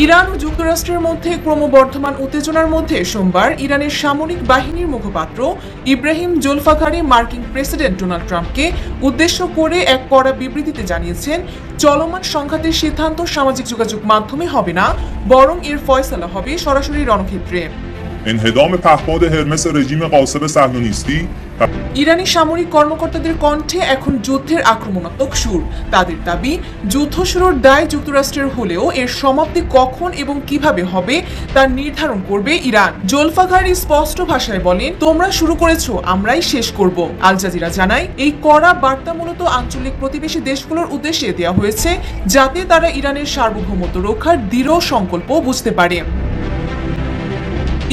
Iran ও যুক্তরাষ্ট্রের মধ্যে ক্রমবর্ধমান উত্তেজনার মধ্যে সোমবার ইরানের সামরিক বাহিনীর মুখপাত্র ইব্রাহিম জোলফাকারি মার্কিন প্রেসিডেন্ট ডোনাল্ড ট্রাম্পকে উদ্দেশ্য করে এক কড়া বিবৃতিতে জানিয়েছেন, চলমান সংঘাতের সিদ্ধান্ত সামাজিক যোগাযোগ মাধ্যমে হবে না, বরং এর ফয়সালা হবে সরাসরি রণক্ষেত্রে। انهدام پهپاد هرمس رژیم غاصب صهیونیستی ইরানি সামরিক কর্মকর্তাদের কণ্ঠে এখন যুদ্ধের আক্রমণাত্মক সুর। তাদের দাবি, যুদ্ধ শুরুর দায় যুক্তরাষ্ট্রের হলেও এর সমাপ্তি কখন এবং কিভাবে হবে তা নির্ধারণ করবে ইরান। জোলফাকারি স্পষ্ট ভাষায় বলেন, তোমরা শুরু করেছো, আমরাই শেষ করব। আল জাজিরা জানায়, এই কড়া বার্তা মূলত আঞ্চলিক প্রতিবেশী দেশগুলোর উদ্দেশ্যে দেওয়া হয়েছে, যাতে তারা ইরানের সার্বভৌমত্ব রক্ষার দৃঢ় সংকল্প বুঝতে পারে।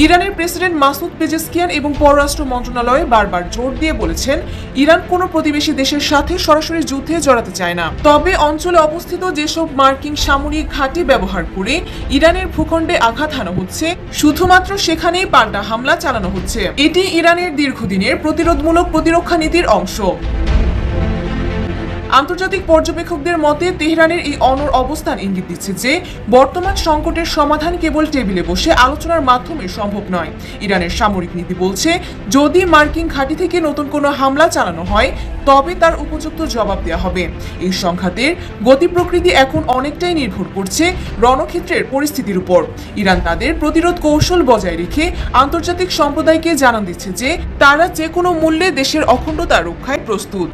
ইরানের প্রেসিডেন্ট মাসুদ পেজেশকিয়ান এবং পররাষ্ট্র মন্ত্রণালয় বারবার জোর দিয়ে বলেছেন, ইরান কোনো প্রতিবেশী দেশের সাথে সরাসরি যুদ্ধে জড়াতে চায় না। তবে অঞ্চলে অবস্থিত যেসব মার্কিন সামরিক ঘাঁটি ব্যবহার করে ইরানের ভূখণ্ডে আঘাত হানা হচ্ছে, শুধুমাত্র সেখানেই পাল্টা হামলা চালানো হচ্ছে। এটি ইরানের দীর্ঘদিনের প্রতিরোধমূলক প্রতিরক্ষা নীতির অংশ। আন্তর্জাতিক পর্যবেক্ষকদের মতে তেহরানের এই অনড় অবস্থান ইঙ্গিত দিচ্ছে যে বর্তমান সংকটের সমাধান কেবল টেবিলে বসে আলোচনার মাধ্যমে সম্ভব নয়। ইরানের সামরিক নীতি বলছে, যদি মার্কিন ঘাঁটি থেকে নতুন কোনো হামলা চালানো হয় তবে তার উপযুক্ত জবাব দেওয়া হবে। এই সংঘাতের গতি প্রকৃতি এখন অনেকটাই নির্ভর করছে রণক্ষেত্রের পরিস্থিতির উপর। ইরান তাদের প্রতিরোধ কৌশল বজায় রেখে আন্তর্জাতিক সম্প্রদায়কে জানান দিচ্ছে যে তারা যে কোনো মূল্যে দেশের অখণ্ডতা রক্ষায় প্রস্তুত।